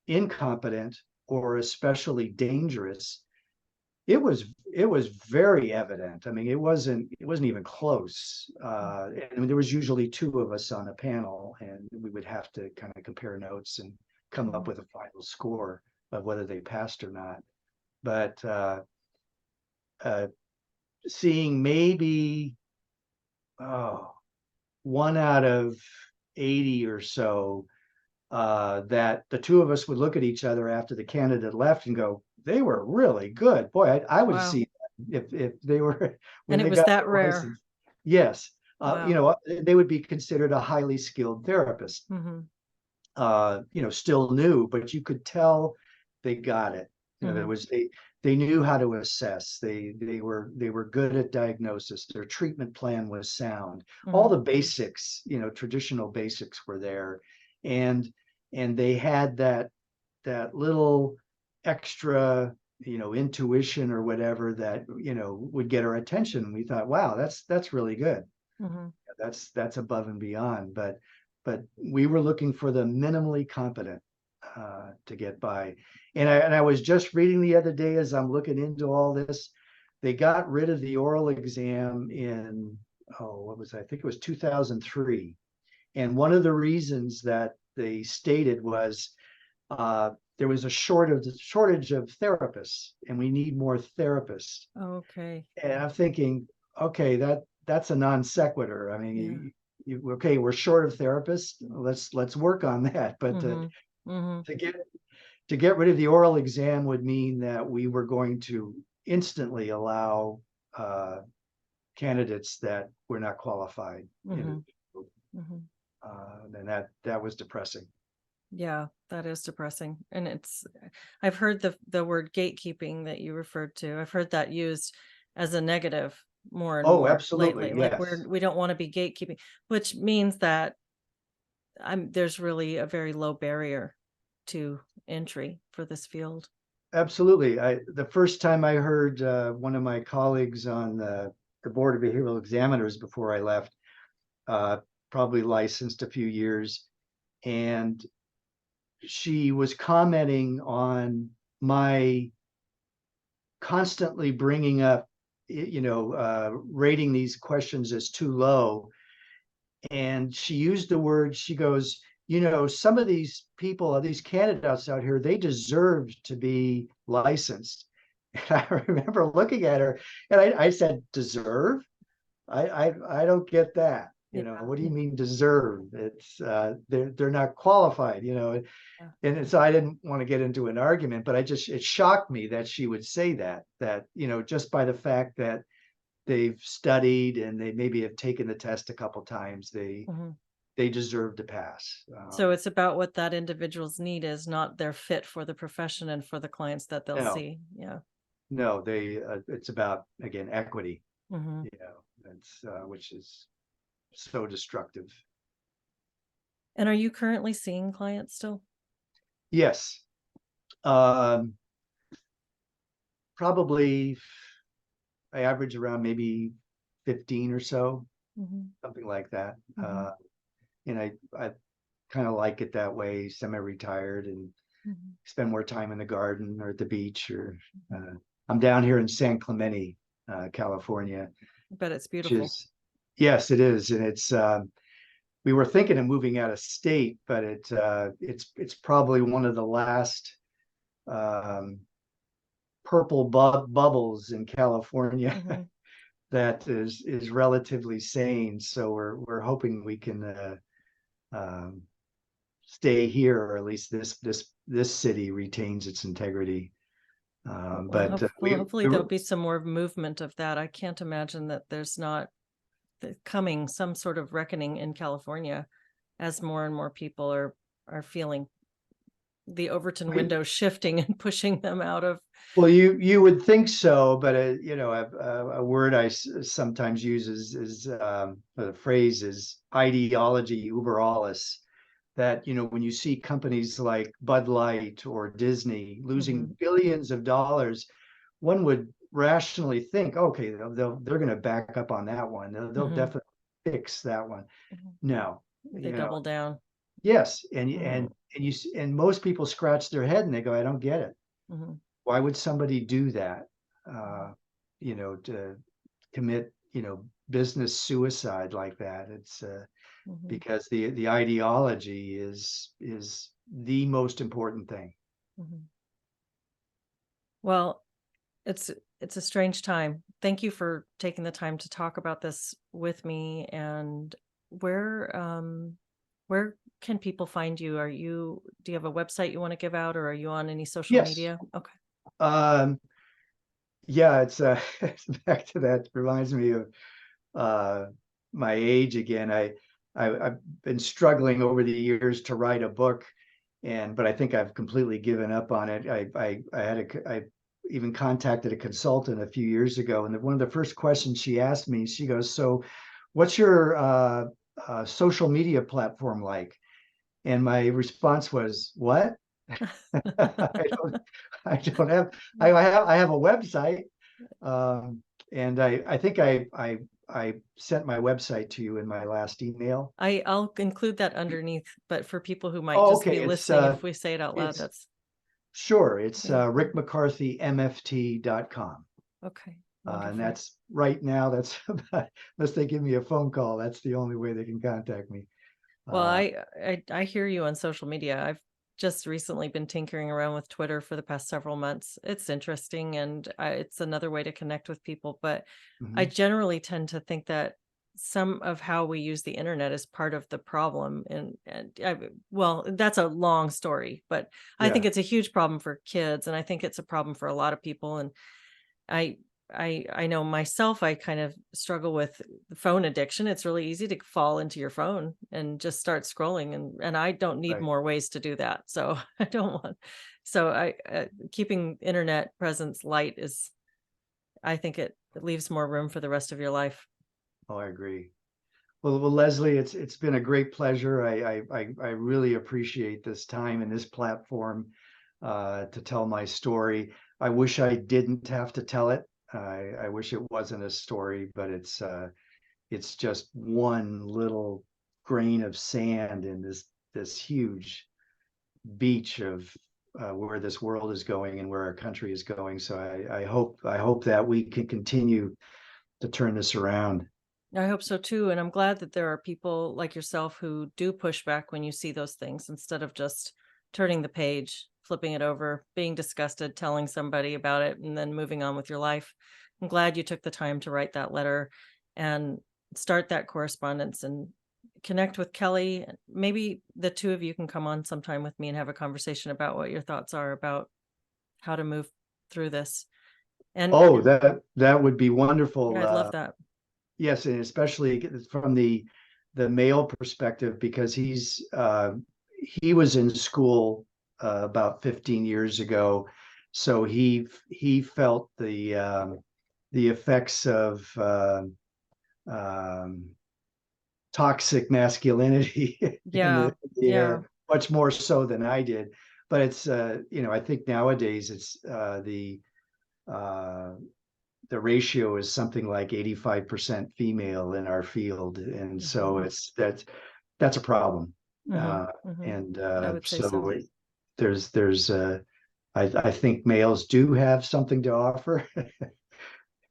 incompetent or especially dangerous, it was very evident. I mean, it wasn't even close. And I mean, there was usually two of us on a panel, and we would have to kind of compare notes and come up Mhm. with a final score of whether they passed or not. But uh, seeing maybe oh, 1 out of 80 or so, that the two of us would look at each other after the candidate left and go, "They were really good. Boy, I would Wow. see if they were when And it they was got that their rare. license." Yes, Wow. they would be considered a highly skilled therapist. Mhm. Still new, but you could tell they got it. There Mhm. was they knew how to assess. They were good at diagnosis. Their treatment plan was sound. All Mhm. the basics, traditional basics were there, and they had that little extra, intuition or whatever that would get our attention. And we thought, wow, that's really good. Mhm. That's above and beyond. But we were looking for the minimally competent to get by. And I was just reading the other day as I'm looking into all this, they got rid of the oral exam in, what was I think it was 2003. And one of the reasons that they stated was there was a shortage of therapists, and we need more therapists. Okay. And I'm thinking, okay, that's a non sequitur. I Yeah. mean, okay, we're short of therapists. Let's work on that. But Mhm. Mhm. to get to get rid of the oral exam would mean that we were going to instantly allow uh, candidates that were not qualified. Mhm. Mhm. And that was depressing. Yeah, that is depressing. And I've heard the word gatekeeping that you referred to. I've heard that used as a negative more and Oh, more absolutely, lately. Like yes. we don't want to be gatekeeping, which means that there's really a very low barrier to entry for this field. Absolutely. The first time I heard one of my colleagues on the board of behavioral examiners before I left, uh, probably licensed a few years, and she was commenting on my constantly bringing up, rating these questions as too low. And she used the word, she goes, some of these people, these candidates out here, they deserve to be licensed. And I remember looking at her and I said, deserve? I don't get that. Yeah. What do you mean deserve? It's they're not qualified, Yeah. and so I didn't want to get into an argument, but it shocked me that she would say that, just by the fact that they've studied and they maybe have taken the test a couple times, Mhm. they deserve to pass. So it's about what that individual's need is, not their fit for the profession and for the clients that they'll No, see. Yeah. no, it's about, again, equity, Mhm. that's which is so destructive. And are you currently seeing clients still? Yes, um, probably I average around maybe 15 or so, Mhm. something like that. Mhm. and I kind of like it that way, semi-retired, and spend more time in the garden or at the beach. Or I'm down here in San Clemente, California, But it's which beautiful. is, yes, it is, and it's. We were thinking of moving out of state, but it's probably one of the last um, purple bubbles in California that is relatively sane. So we're hoping we can stay here, or at least this city retains its integrity. But Hopefully there'll be some more movement of that. I can't imagine that there's not coming some sort of reckoning in California as more and more people are feeling the Overton window shifting and pushing them out of. Well, you would think so, but a word I sometimes use is the phrase is ideology uber alles. That when you see companies like Bud Light or Disney losing billions of dollars, one would rationally think, okay, they're going to back up on that one. They'll definitely fix that one. No, they double down. Yes, and most people scratch their head and they go, I don't get it. Why would somebody do that? To commit, business suicide like that. It's because the ideology is the most important thing. Well, it's a strange time. Thank you for taking the time to talk about this with me. And where can people find you? Do you have a website you want to give out, or are you on any social media? Okay. Yeah, it's back to that. Reminds me of my age again. I've been struggling over the years to write a book, but I think I've completely given up on it. I even contacted a consultant a few years ago, and one of the first questions she asked me, she goes, "So, what's your social media platform like?" And my response was, "What?" I don't have. I have a website, and I think I sent my website to you in my last email. I'll include that underneath, but for people who might Oh, just okay. be listening, if we say it out loud, that's sure. It's Rick McCarthy MFT.com. Okay. And that's right now. That's about, unless they give me a phone call, that's the only way they can contact me. Well, I hear you on social media. I've just recently been tinkering around with Twitter for the past several months. It's interesting, and it's another way to connect with people. But I generally tend to think that some of how we use the internet is part of the problem. Well, that's a long story, but I think it's a huge problem for kids, and I think it's a problem for a lot of people. And I know myself, I kind of struggle with phone addiction. It's really easy to fall into your phone and just start scrolling, and I don't need more ways to do that. So I don't want, so keeping internet presence light is, I think it leaves more room for the rest of your life. Oh, I agree. Well, Leslie, it's been a great pleasure. I really appreciate this time and this platform to tell my story. I wish I didn't have to tell it. I wish it wasn't a story, but it's just one little grain of sand in this huge beach of where this world is going and where our country is going. So I hope that we can continue to turn this around. I hope so too. And I'm glad that there are people like yourself who do push back when you see those things, instead of just turning the page, flipping it over, being disgusted, telling somebody about it, and then moving on with your life. I'm glad you took the time to write that letter and start that correspondence and connect with Kelly. Maybe the two of you can come on sometime with me and have a conversation about what your thoughts are about how to move through this. And that would be wonderful. I'd love that. Yes, and especially from the male perspective, because he was in school about 15 years ago, so he felt the effects of toxic masculinity in the air much more so than I did. But it's I think nowadays it's the ratio is something like 85% female in our field, and so that's a problem. Mhm. And I would say so. there's I think males do have something to offer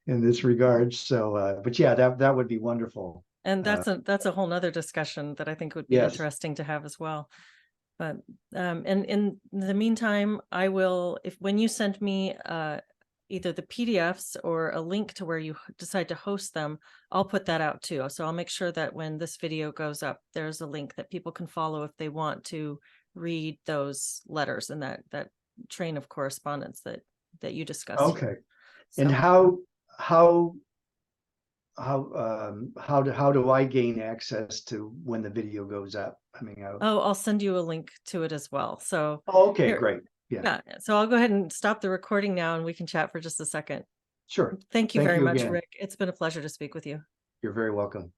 in this regard. So, but yeah, that would be wonderful. And that's a whole nother discussion that I think would be Yes. interesting to have as well. But and in the meantime, I will, if when you send me either the PDFs or a link to where you decide to host them, I'll put that out too. So I'll make sure that when this video goes up, there's a link that people can follow if they want to read those letters and that train of correspondence that you discussed here. Okay. And So how do I gain access to when the video goes up? I mean, I'll send you a link to it as well. So oh, okay, here, great. Yeah, yeah. So I'll go ahead and stop the recording now and we can chat for just a second. sure. Thank you Thank very you much, again. Rick. It's been a pleasure to speak with you. You're very welcome.